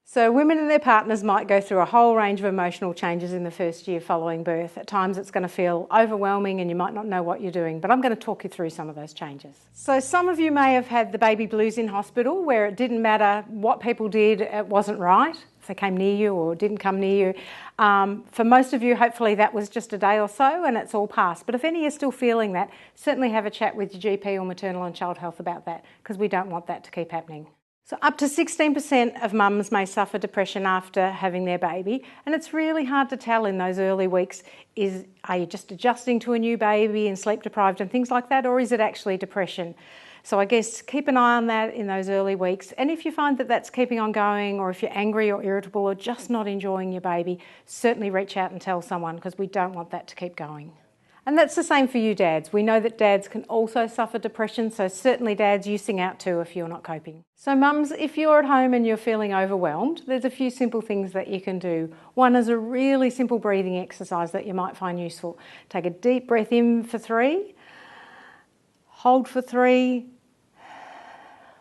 So women and their partners might go through a whole range of emotional changes in the first year following birth. At times it's going to feel overwhelming and you might not know what you're doing, but I'm going to talk you through some of those changes. So some of you may have had the baby blues in hospital where it didn't matter what people did, it wasn't right, if they came near you or didn't come near you. For most of you, hopefully that was just a day or so and it's all passed. But if any are still feeling that, certainly have a chat with your GP or maternal and child health about that, because we don't want that to keep happening. So up to 16% of mums may suffer depression after having their baby, and it's really hard to tell in those early weeks, are you just adjusting to a new baby and sleep deprived and things like that, or is it actually depression? So I guess keep an eye on that in those early weeks, and if you find that that's keeping on going, or if you're angry or irritable or just not enjoying your baby, certainly reach out and tell someone, because we don't want that to keep going. And that's the same for you dads. We know that dads can also suffer depression, so certainly dads, you sing out too if you're not coping. So mums, if you're at home and you're feeling overwhelmed, there's a few simple things that you can do. One is a really simple breathing exercise that you might find useful. Take a deep breath in for 3, hold for 3,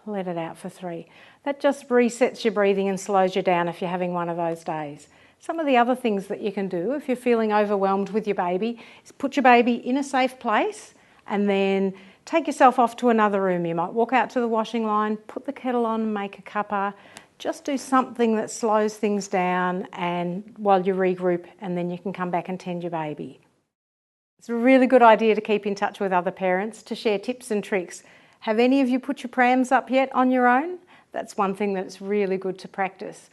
let it out for 3. That just resets your breathing and slows you down if you're having one of those days. Some of the other things that you can do if you're feeling overwhelmed with your baby is put your baby in a safe place and then take yourself off to another room. You might walk out to the washing line, put the kettle on, make a cuppa. Just do something that slows things down and while you regroup, and then you can come back and tend your baby. It's a really good idea to keep in touch with other parents, to share tips and tricks. Have any of you put your prams up yet on your own? That's one thing that's really good to practice.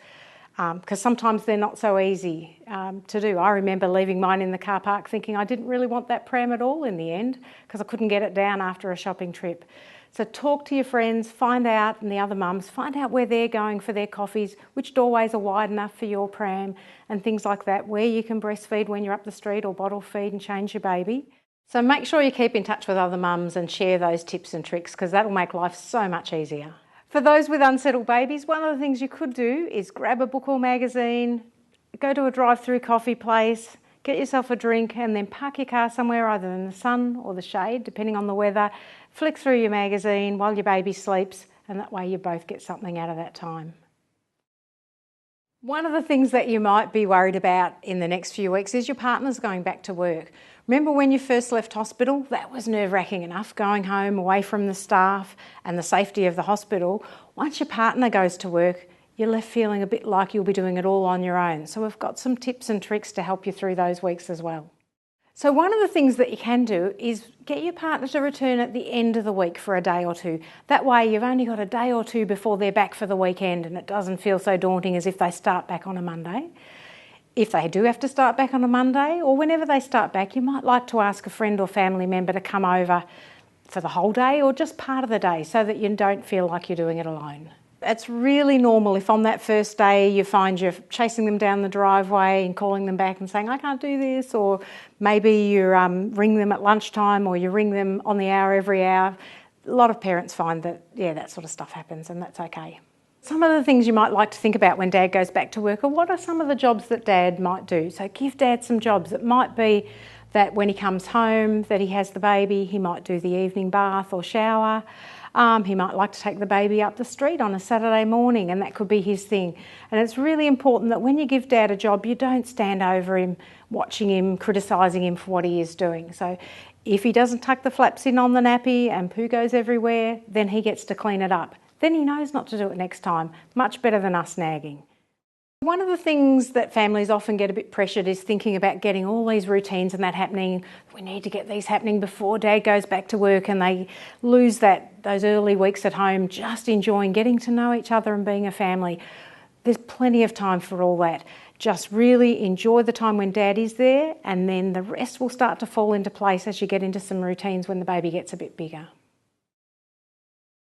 Because sometimes they're not so easy to do. I remember leaving mine in the car park thinking I didn't really want that pram at all in the end because I couldn't get it down after a shopping trip. So talk to your friends, find out, and the other mums, find out where they're going for their coffees, which doorways are wide enough for your pram and things like that, where you can breastfeed when you're up the street or bottle feed and change your baby. So make sure you keep in touch with other mums and share those tips and tricks, because that'll make life so much easier. For those with unsettled babies, one of the things you could do is grab a book or magazine, go to a drive-through coffee place, get yourself a drink and then park your car somewhere either in the sun or the shade, depending on the weather, flick through your magazine while your baby sleeps, and that way you both get something out of that time. One of the things that you might be worried about in the next few weeks is your partner's going back to work. Remember when you first left hospital? That was nerve-wracking enough, going home away from the staff and the safety of the hospital. Once your partner goes to work, you're left feeling a bit like you'll be doing it all on your own. So we've got some tips and tricks to help you through those weeks as well. So one of the things that you can do is get your partner to return at the end of the week for a day or two. That way you've only got a day or two before they're back for the weekend, and it doesn't feel so daunting as if they start back on a Monday. If they do have to start back on a Monday, or whenever they start back, you might like to ask a friend or family member to come over for the whole day or just part of the day so that you don't feel like you're doing it alone. It's really normal if on that first day you find you're chasing them down the driveway and calling them back and saying, I can't do this, or maybe you ring them at lunchtime or you ring them on the hour every hour. A lot of parents find that, that sort of stuff happens, and that's okay. Some of the things you might like to think about when Dad goes back to work are what are some of the jobs that Dad might do. So give Dad some jobs. It might be that when he comes home that he has the baby, he might do the evening bath or shower. He might like to take the baby up the street on a Saturday morning, and that could be his thing. And it's really important that when you give Dad a job, you don't stand over him, watching him, criticising him for what he is doing. So if he doesn't tuck the flaps in on the nappy and poo goes everywhere, then he gets to clean it up. Then he knows not to do it next time. Much better than us nagging. One of the things that families often get a bit pressured is thinking about getting all these routines and that happening. We need to get these happening before Dad goes back to work, and they lose those early weeks at home just enjoying getting to know each other and being a family. There's plenty of time for all that. Just really enjoy the time when Dad is there, and then the rest will start to fall into place as you get into some routines when the baby gets a bit bigger.